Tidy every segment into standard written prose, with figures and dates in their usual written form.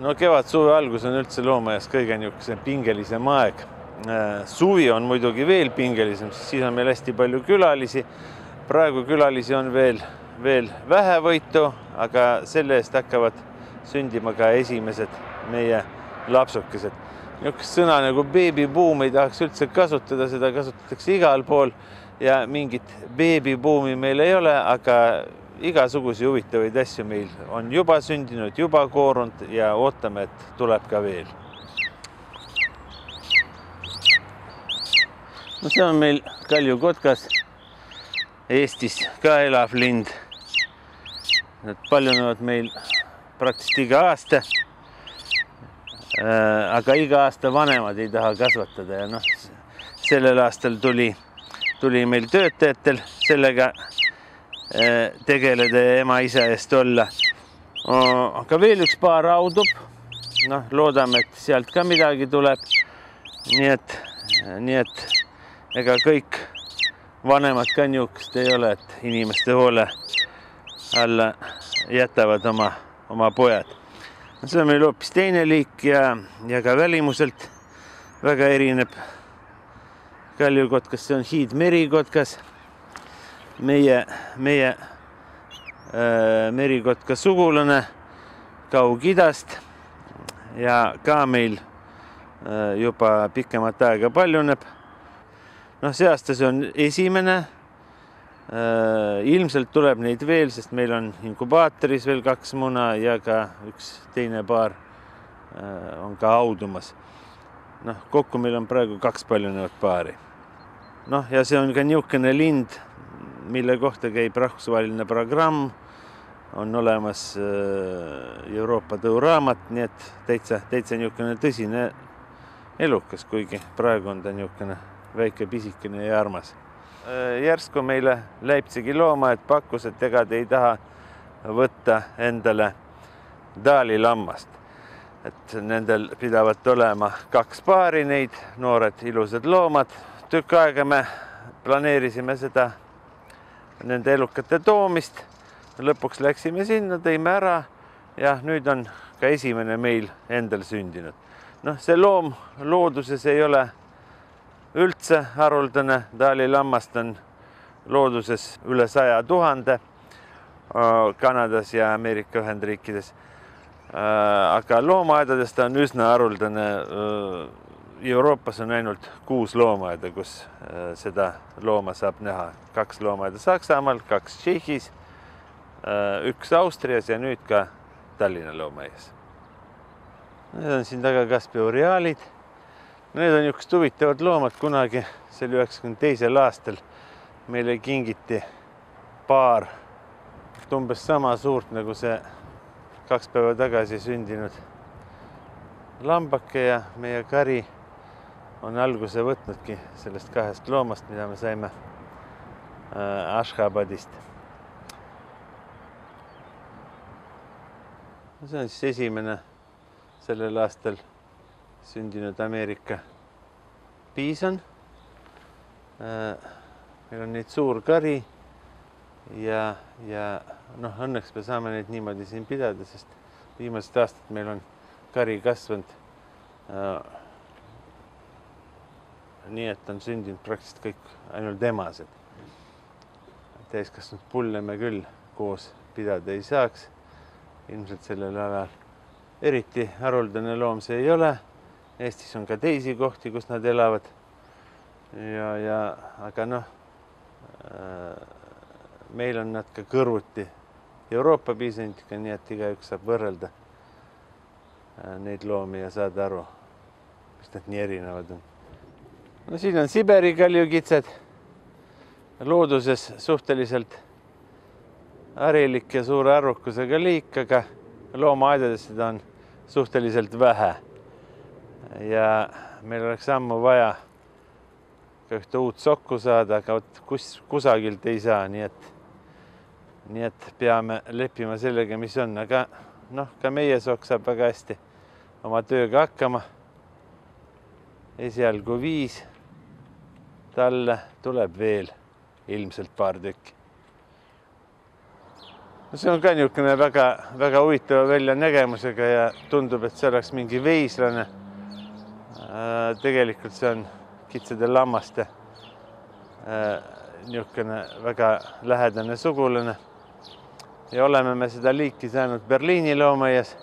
No kevad-suve algus on üldse loomaaias kõige niisugusem pingelisem aeg. Suvi on muidugi veel pingelisem, siis on meil hästi palju külalisi. Praegu külalisi on veel vähevõitu, aga selle eest hakkavad sündima ka esimesed meie lapsukesed. Niisugust sõna nagu beebibuum ei tahaks üldse kasutada, seda kasutatakse igal pool ja mingit beebibuumi meil ei ole, aga igasugusi huvitavaid asju meil on juba sündinud, juba koorunud ja ootame, et tuleb ka veel. No see on meil kaljukotkas, Eestis ka elav lind. Nad paljunevad meil praktiliselt iga aasta, aga iga aasta vanemad ei taha kasvatada ja sellel aastal tuli meil töötajatel sellega tegeleda ja ema-isa eest olla. Aga veel üks paar raudub. Loodame, et sealt ka midagi tuleb. Nii et ega kõik vanemad ka niisugust ei ole, et inimeste hoole alla jätavad oma pojad. See on meil hoopis teine liik ja ka välimuselt väga erineb. Kaljukotkas, see on hiidmerikotkas. Meie merikotka sugulane Kaug-Idast ja ka meil juba pikemat aega paljuneb. See aasta see on esimene. Ilmselt tuleb neid veel, sest meil on inkubaatoris veel 2 muna ja ka üks teine paar on ka audumas. Kokku meil on praegu 2 paljunevat paari. Ja see on ka niisugune lind, mille kohta käib rahvusvaheline programm, on olemas Euroopa tõuraamat, nii et täitsa niisugune tõsine elukas, kuigi praegu on ta niisugune väike pisikene ja armas. Järsku meile Leipzigi loomaaed pakkus, et ega te ei taha võtta endale daalilammast. Et nendel pidavat olema 2 paari neid, noored ilusad loomad. Tükk aega me planeerisime seda nende elukate toomist. Lõpuks läksime sinna, tõime ära ja nüüd on ka esimene meil endal sündinud. See loom looduses ei ole üldse haruldane. Daalilammast on looduses üle 100 000 Kanadas ja Ameerika Ühendriikides. Aga loomaaedades ta on üsna haruldane. Euroopas on ainult 6 loomaaeda, kus seda looma saab näha. 2 loomaaeda Saksamaal, 2 Tšehhis, 1 Austrias ja nüüd ka Tallinna loomaaias. Need on siin taga kaspioreaalid. Need on niisugused huvitavad loomad. Kunagi see oli 92. aastal meile kingiti paar umbes sama suurt nagu see 2 päeva tagasi sündinud lambake ja meie kari on alguse võtnudki sellest 2 loomast, mida me saime Ashhabadist. See on siis esimene sellel aastal sündinud Ameerika piison. Meil on neid suur kari ja õnneks me saame neid niimoodi siin pidada, sest viimased aastad meil on kari kasvanud nii, et on sündinud praktiliselt kõik ainult emased. Täiskasvanud pulle me küll koos pidada ei saaks. Ilmselt sellel alal eriti haruldane loom see ei ole. Eestis on ka teisi kohti, kus nad elavad. Aga meil on nad ka kõrvuti Euroopa piisonitega, nii et igaüks saab võrrelda neid loomi ja saada aru, mis nad nii erinevad on. Siin on Siberi kaljukitsed, looduses suhteliselt harilik ja suure arvukusega liik, aga loomaaedades seda on suhteliselt vähe. Ja meil oleks ammu vaja ka ühte uut sokku saada, aga kusagilt ei saa, nii et peame leppima sellega, mis on. Aga ka meie sokk saab väga hästi oma tööga hakkama. Esialgu 5. Talle tuleb veel ilmselt paar tükki. See on ka niisugune väga huvitava väljanägemusega ja tundub, et see oleks mingi veislane. Tegelikult see on kitsade lammaste niisugune väga lähedane sugulane. Ja oleme me seda liiki saanud Berliini loomaias.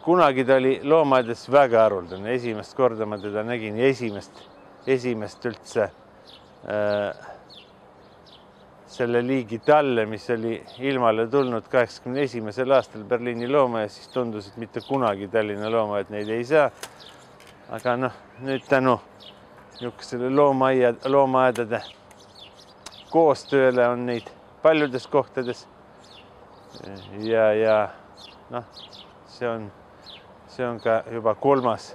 Kunagi ta oli loomaides väga haruldane. Esimest korda ma teda nägin ja esimest üldse selle liigi talle, mis oli ilmale tulnud 81. aastal Berliini loomaias, siis tundus, et mitte kunagi Tallinna loomaiad neid ei saa. Aga nüüd tänu niisugusele loomaaedade koostööle on neid paljudes kohtades. Ja see on ka juba kolmas,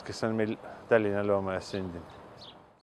kes on meil Tallinna loomaaias sündinud.